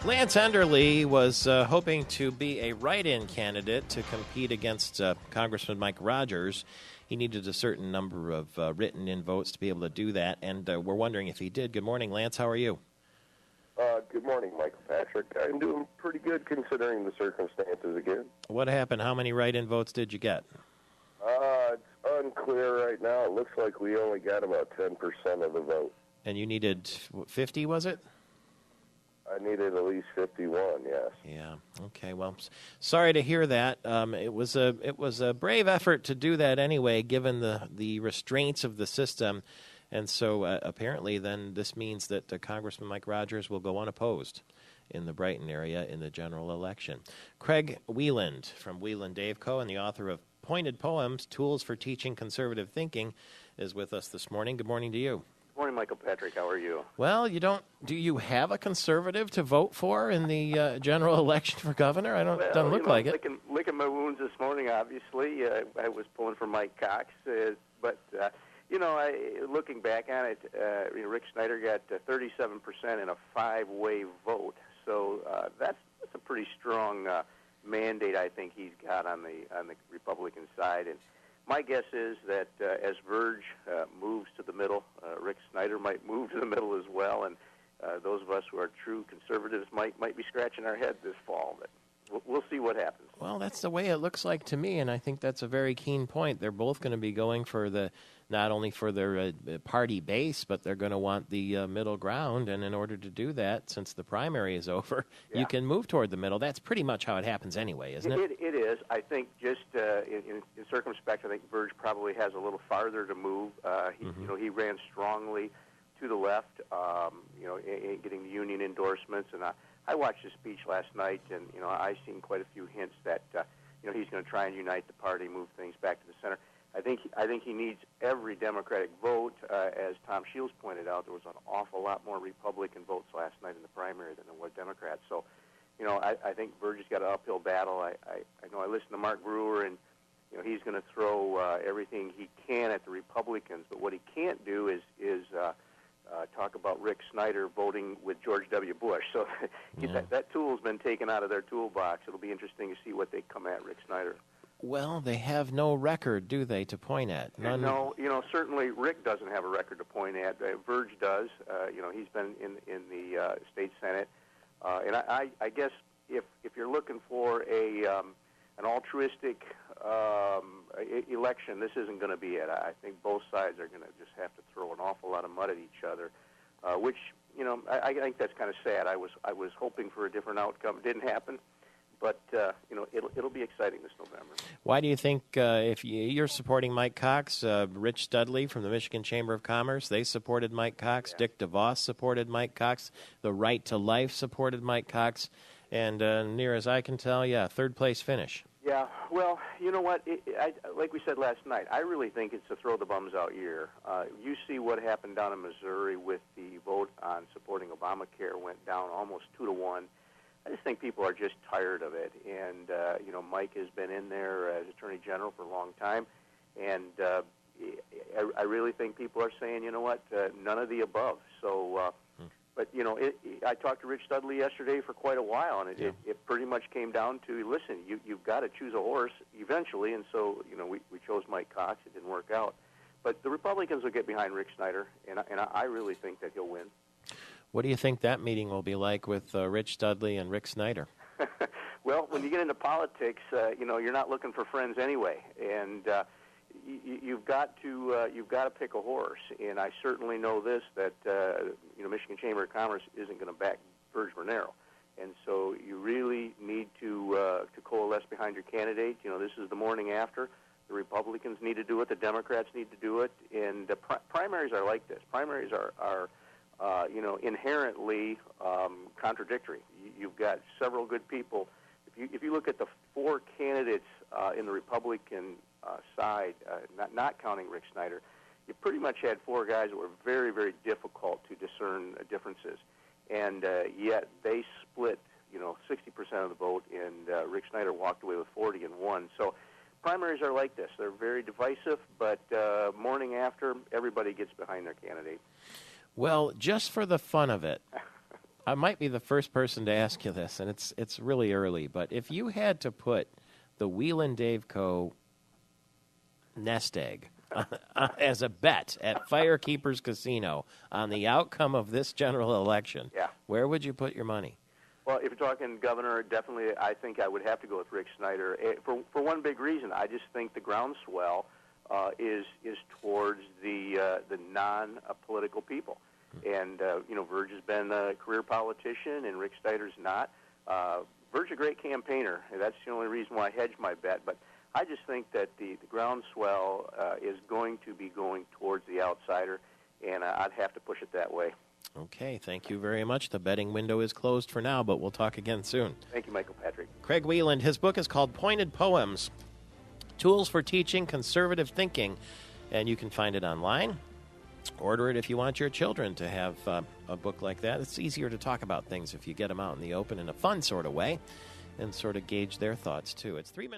Lance Enderle was hoping to be a write-in candidate to compete against Congressman Mike Rogers. He needed a certain number of written-in votes to be able to do that, and we're wondering if he did. Good morning, Lance. How are you? Good morning, Michael Patrick. I'm doing pretty good considering the circumstances again. What happened? How many write-in votes did you get? It's unclear right now. It looks like we only got about 10% of the vote. And you needed 50, was it? I needed at least 51, yes. Yeah. Okay. Well, sorry to hear that. It was a brave effort to do that anyway, given the restraints of the system, and so apparently then this means that Congressman Mike Rogers will go unopposed in the Brighton area in the general election. Craig Wieland from Wieland Dave Co. and the author of Pointed Poems: Tools for Teaching Conservative Thinking is with us this morning. Good morning to you. Good morning, Michael Patrick. How are you? Well, do you have a conservative to vote for in the general election for governor? Doesn't look like it. Licking my wounds this morning, obviously. I was pulling for Mike Cox, but looking back on it, Rick Snyder got 37% in a 5-way vote. So that's a pretty strong mandate I think he's got on the Republican side. And my guess is that as Verge moves to the middle, Rick Snyder might move to the middle as well, and those of us who are true conservatives might be scratching our head this fall. But we'll see what happens. Well, that's the way it looks like to me, and I think that's a very keen point. They're both going to be going for not only for their party base, but they're going to want the middle ground, and in order to do that, since the primary is over, you can move toward the middle. That's pretty much how it happens anyway, isn't it? It is. I think just in circumspect, I think Verge probably has a little farther to move. He ran strongly to the left, getting the union endorsements, and I watched his speech last night, and I seen quite a few hints that he's going to try and unite the party, move things back to the center. I think he needs every Democratic vote. As Tom Shields pointed out, there was an awful lot more Republican votes last night in the primary than there were Democrats. So, I think Verge has got an uphill battle. I know I listened to Mark Brewer, and he's going to throw everything he can at the Republicans. But what he can't do is talk about Rick Snyder voting with George W. Bush. So that tool's been taken out of their toolbox. It'll be interesting to see what they come at Rick Snyder. Well, they have no record, do they, to point at? None. No, certainly Rick doesn't have a record to point at. Verge does. He's been in the state senate, and I guess if you're looking for an altruistic election, this isn't going to be it. I think both sides are going to just have to throw an awful lot of mud at each other, which I think that's kind of sad. I was hoping for a different outcome. It didn't happen. But, it'll be exciting this November. Why do you think, if you're supporting Mike Cox, Rich Studley from the Michigan Chamber of Commerce, they supported Mike Cox, Dick DeVos supported Mike Cox, the Right to Life supported Mike Cox, and near as I can tell, third-place finish. Yeah, well, you know what, like we said last night, I really think it's a throw-the-bums-out year. You see what happened down in Missouri with the vote on supporting Obamacare went down almost 2-1. I just think people are just tired of it, and Mike has been in there as Attorney General for a long time, and I really think people are saying, you know what, none of the above. So, but I talked to Rich Studley yesterday for quite a while, and it pretty much came down to, listen, you've got to choose a horse eventually, and so we chose Mike Cox. It didn't work out, but the Republicans will get behind Rick Snyder, and I really think that he'll win. What do you think that meeting will be like with Rich Studley and Rick Snyder? Well, when you get into politics, you're not looking for friends anyway, and you've got to pick a horse. And I certainly know this, that Michigan Chamber of Commerce isn't going to back Verge Bernero, and so you really need to coalesce behind your candidate. This is the morning after. The Republicans need to do it. The Democrats need to do it. And primaries are like this. Primaries are inherently contradictory. You've got several good people. If you look at the 4 candidates in the Republican side, not counting Rick Snyder, you pretty much had 4 guys that were very, very difficult to discern differences, and yet they split, 60% of the vote, and Rick Snyder walked away with 40 and won. So primaries are like this. They're very divisive, but morning after, everybody gets behind their candidate. Well, just for the fun of it, I might be the first person to ask you this, and it's really early, but if you had to put the Wieland Dave Co. nest egg as a bet at Firekeepers Casino on the outcome of this general election, where would you put your money? Well, if you're talking governor, definitely I think I would have to go with Rick Snyder. For one big reason, I just think the groundswell is towards the non-political people. And, Verge has been a career politician, and Rick Snyder's not. Verge is a great campaigner, and that's the only reason why I hedge my bet. But I just think that the groundswell is going to be going towards the outsider, and I'd have to push it that way. Okay, thank you very much. The betting window is closed for now, but we'll talk again soon. Thank you, Michael Patrick. Craig Wieland, his book is called Pointed Poems, Tools for Teaching Conservative Thinking, and you can find it online. Order it if you want your children to have a book like that. It's easier to talk about things if you get them out in the open in a fun sort of way and sort of gauge their thoughts, too. It's 3 minutes.